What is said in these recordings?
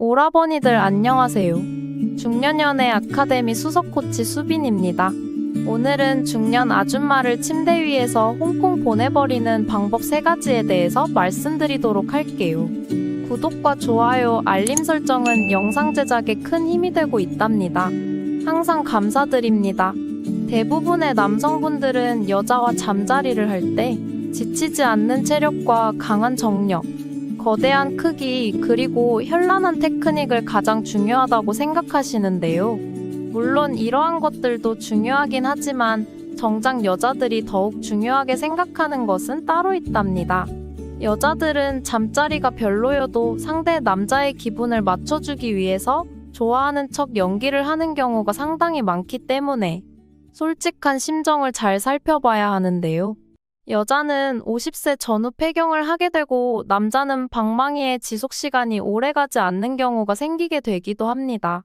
오라버니들 안녕하세요. 중년연애 아카데미 수석 코치 수빈입니다. 오늘은 중년 아줌마를 침대 위에서 홍콩 보내버리는 방법 3가지에 대해서 말씀드리도록 할게요. 구독과 좋아요, 알림 설정은 영상 제작에 큰 힘이 되고 있답니다. 항상 감사드립니다. 대부분의 남성분들은 여자와 잠자리를 할 때 지치지 않는 체력과 강한 정력, 거대한 크기, 그리고 현란한 테크닉을 가장 중요하다고 생각하시는데요. 물론 이러한 것들도 중요하긴 하지만 정작 여자들이 더욱 중요하게 생각하는 것은 따로 있답니다. 여자들은 잠자리가 별로여도 상대 남자의 기분을 맞춰주기 위해서 좋아하는 척 연기를 하는 경우가 상당히 많기 때문에 솔직한 심정을 잘 살펴봐야 하는데요. 여자는 50세 전후 폐경을 하게 되고 남자는 방망이의 지속시간이 오래가지 않는 경우가 생기게 되기도 합니다.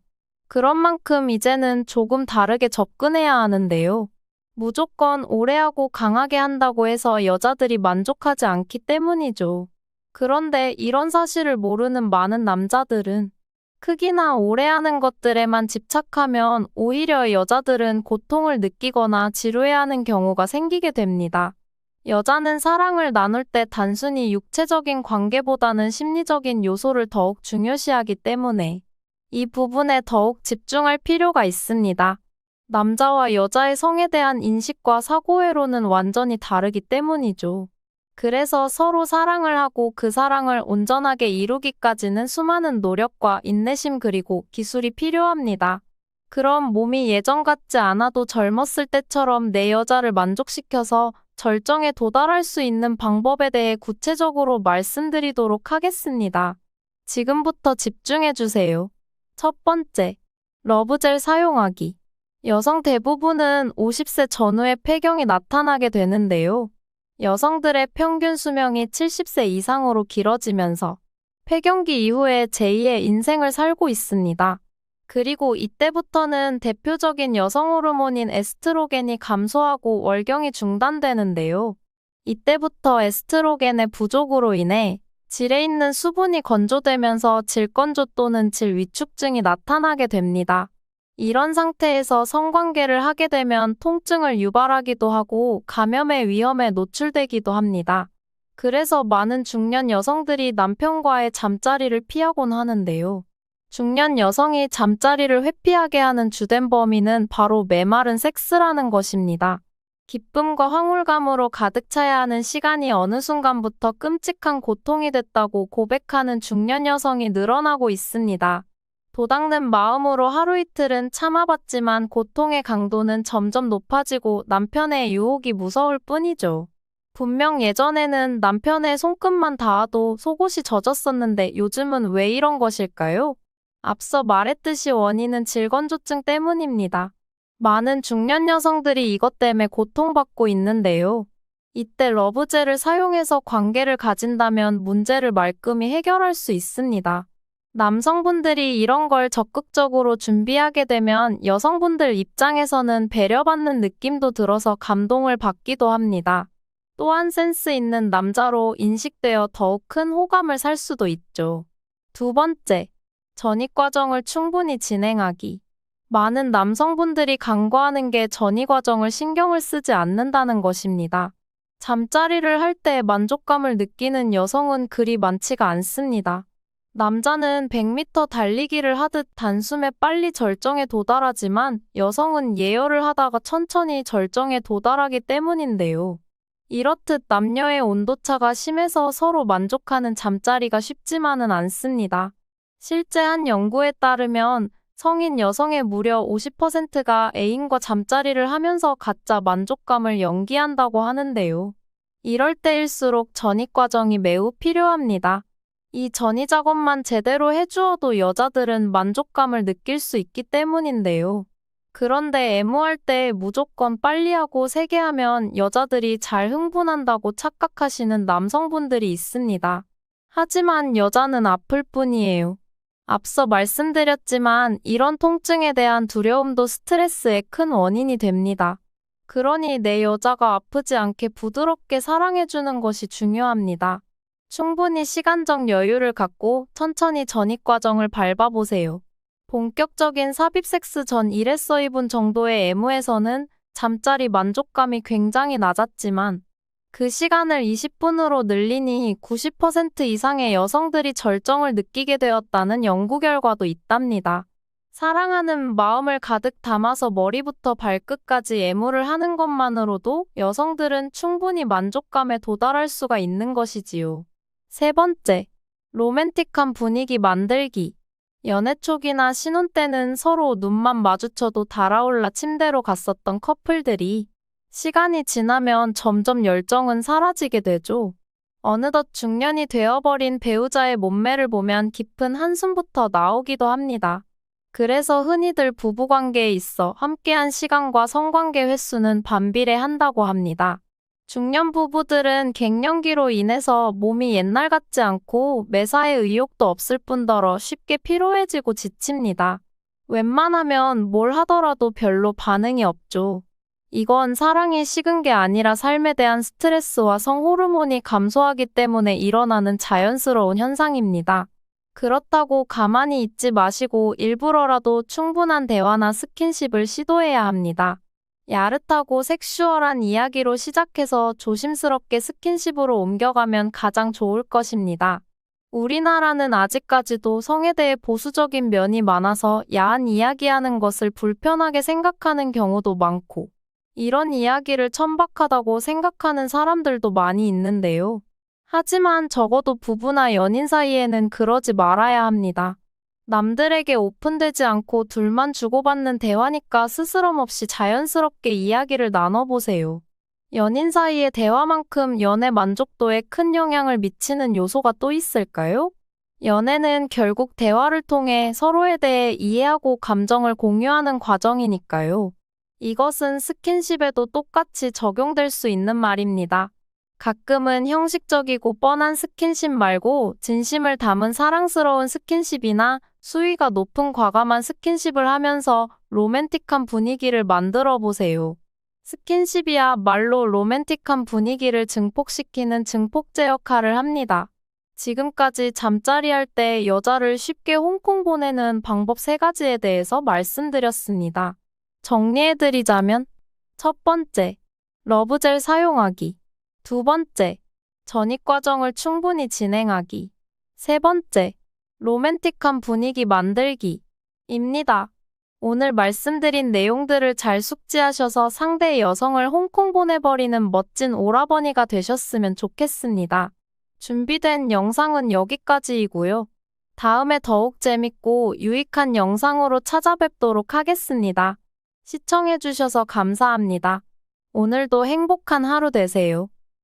그런 만큼 이제는 조금 다르게 접근해야 하는데요. 무조건 오래하고 강하게 한다고 해서 여자들이 만족하지 않기 때문이죠. 그런데 이런 사실을 모르는 많은 남자들은 크기나 오래하는 것들에만 집착하면 오히려 여자들은 고통을 느끼거나 지루해하는 경우가 생기게 됩니다. 여자는 사랑을 나눌 때 단순히 육체적인 관계보다는 심리적인 요소를 더욱 중요시하기 때문에 이 부분에 더욱 집중할 필요가 있습니다. 남자와 여자의 성에 대한 인식과 사고회로는 완전히 다르기 때문이죠. 그래서 서로 사랑을 하고 그 사랑을 온전하게 이루기까지는 수많은 노력과 인내심 그리고 기술이 필요합니다. 그럼 몸이 예전 같지 않아도 젊었을 때처럼 내 여자를 만족시켜서 절정에 도달할 수 있는 방법에 대해 구체적으로 말씀드리도록 하겠습니다. 지금부터 집중해주세요. 첫 번째, 러브젤 사용하기. 여성 대부분은 50세 전후에 폐경이 나타나게 되는데요. 여성들의 평균 수명이 70세 이상으로 길어지면서 폐경기 이후에 제2의 인생을 살고 있습니다. 그리고 이때부터는 대표적인 여성 호르몬인 에스트로겐이 감소하고 월경이 중단되는데요. 이때부터 에스트로겐의 부족으로 인해 질에 있는 수분이 건조되면서 질건조 또는 질위축증이 나타나게 됩니다. 이런 상태에서 성관계를 하게 되면 통증을 유발하기도 하고 감염의 위험에 노출되기도 합니다. 그래서 많은 중년 여성들이 남편과의 잠자리를 피하곤 하는데요. 중년 여성이 잠자리를 회피하게 하는 주된 범인은 바로 메마른 섹스라는 것입니다. 기쁨과 황홀감으로 가득 차야 하는 시간이 어느 순간부터 끔찍한 고통이 됐다고 고백하는 중년 여성이 늘어나고 있습니다. 도닦는 마음으로 하루 이틀은 참아봤지만 고통의 강도는 점점 높아지고 남편의 유혹이 무서울 뿐이죠. 분명 예전에는 남편의 손끝만 닿아도 속옷이 젖었었는데 요즘은 왜 이런 것일까요? 앞서 말했듯이 원인은 질건조증 때문입니다. 많은 중년 여성들이 이것 때문에 고통받고 있는데요. 이때 러브젤을 사용해서 관계를 가진다면 문제를 말끔히 해결할 수 있습니다. 남성분들이 이런 걸 적극적으로 준비하게 되면 여성분들 입장에서는 배려받는 느낌도 들어서 감동을 받기도 합니다. 또한 센스 있는 남자로 인식되어 더욱 큰 호감을 살 수도 있죠. 두 번째, 전입 과정을 충분히 진행하기. 많은 남성분들이 간과하는 게 전이 과정을 신경을 쓰지 않는다는 것입니다. 잠자리를 할 때 만족감을 느끼는 여성은 그리 많지가 않습니다. 남자는 100m 달리기를 하듯 단숨에 빨리 절정에 도달하지만 여성은 예열을 하다가 천천히 절정에 도달하기 때문인데요. 이렇듯 남녀의 온도차가 심해서 서로 만족하는 잠자리가 쉽지만은 않습니다. 실제 한 연구에 따르면 성인 여성의 무려 50%가 애인과 잠자리를 하면서 가짜 만족감을 연기한다고 하는데요. 이럴 때일수록 전입 과정이 매우 필요합니다. 이 전이 작업만 제대로 해주어도 여자들은 만족감을 느낄 수 있기 때문인데요. 그런데 애무할 때 무조건 빨리 하고 세게 하면 여자들이 잘 흥분한다고 착각하시는 남성분들이 있습니다. 하지만 여자는 아플 뿐이에요. 앞서 말씀드렸지만 이런 통증에 대한 두려움도 스트레스의 큰 원인이 됩니다. 그러니 내 여자가 아프지 않게 부드럽게 사랑해주는 것이 중요합니다. 충분히 시간적 여유를 갖고 천천히 전입 과정을 밟아보세요. 본격적인 삽입 섹스 전 1에서 2분 정도의 애무에서는 잠자리 만족감이 굉장히 낮았지만 그 시간을 20분으로 늘리니 90% 이상의 여성들이 절정을 느끼게 되었다는 연구 결과도 있답니다. 사랑하는 마음을 가득 담아서 머리부터 발끝까지 애무를 하는 것만으로도 여성들은 충분히 만족감에 도달할 수가 있는 것이지요. 세 번째, 로맨틱한 분위기 만들기. 연애 초기나 신혼 때는 서로 눈만 마주쳐도 달아올라 침대로 갔었던 커플들이 시간이 지나면 점점 열정은 사라지게 되죠. 어느덧 중년이 되어버린 배우자의 몸매를 보면 깊은 한숨부터 나오기도 합니다. 그래서 흔히들 부부관계에 있어 함께한 시간과 성관계 횟수는 반비례한다고 합니다. 중년 부부들은 갱년기로 인해서 몸이 옛날 같지 않고 매사에 의욕도 없을 뿐더러 쉽게 피로해지고 지칩니다. 웬만하면 뭘 하더라도 별로 반응이 없죠. 이건 사랑이 식은 게 아니라 삶에 대한 스트레스와 성호르몬이 감소하기 때문에 일어나는 자연스러운 현상입니다. 그렇다고 가만히 있지 마시고 일부러라도 충분한 대화나 스킨십을 시도해야 합니다. 야릇하고 섹슈얼한 이야기로 시작해서 조심스럽게 스킨십으로 옮겨가면 가장 좋을 것입니다. 우리나라는 아직까지도 성에 대해 보수적인 면이 많아서 야한 이야기하는 것을 불편하게 생각하는 경우도 많고, 이런 이야기를 천박하다고 생각하는 사람들도 많이 있는데요. 하지만 적어도 부부나 연인 사이에는 그러지 말아야 합니다. 남들에게 오픈되지 않고 둘만 주고받는 대화니까 스스럼 없이 자연스럽게 이야기를 나눠보세요. 연인 사이의 대화만큼 연애 만족도에 큰 영향을 미치는 요소가 또 있을까요? 연애는 결국 대화를 통해 서로에 대해 이해하고 감정을 공유하는 과정이니까요. 이것은 스킨십에도 똑같이 적용될 수 있는 말입니다. 가끔은 형식적이고 뻔한 스킨십 말고 진심을 담은 사랑스러운 스킨십이나 수위가 높은 과감한 스킨십을 하면서 로맨틱한 분위기를 만들어 보세요. 스킨십이야말로 로맨틱한 분위기를 증폭시키는 증폭제 역할을 합니다. 지금까지 잠자리 할 때 여자를 쉽게 홍콩 보내는 방법 3가지에 대해서 말씀드렸습니다. 정리해드리자면, 첫 번째, 러브젤 사용하기. 두 번째, 전입 과정을 충분히 진행하기. 세 번째, 로맨틱한 분위기 만들기입니다. 오늘 말씀드린 내용들을 잘 숙지하셔서 상대의 여성을 홍콩 보내버리는 멋진 오라버니가 되셨으면 좋겠습니다. 준비된 영상은 여기까지이고요. 다음에 더욱 재밌고 유익한 영상으로 찾아뵙도록 하겠습니다. 시청해주셔서 감사합니다. 오늘도 행복한 하루 되세요.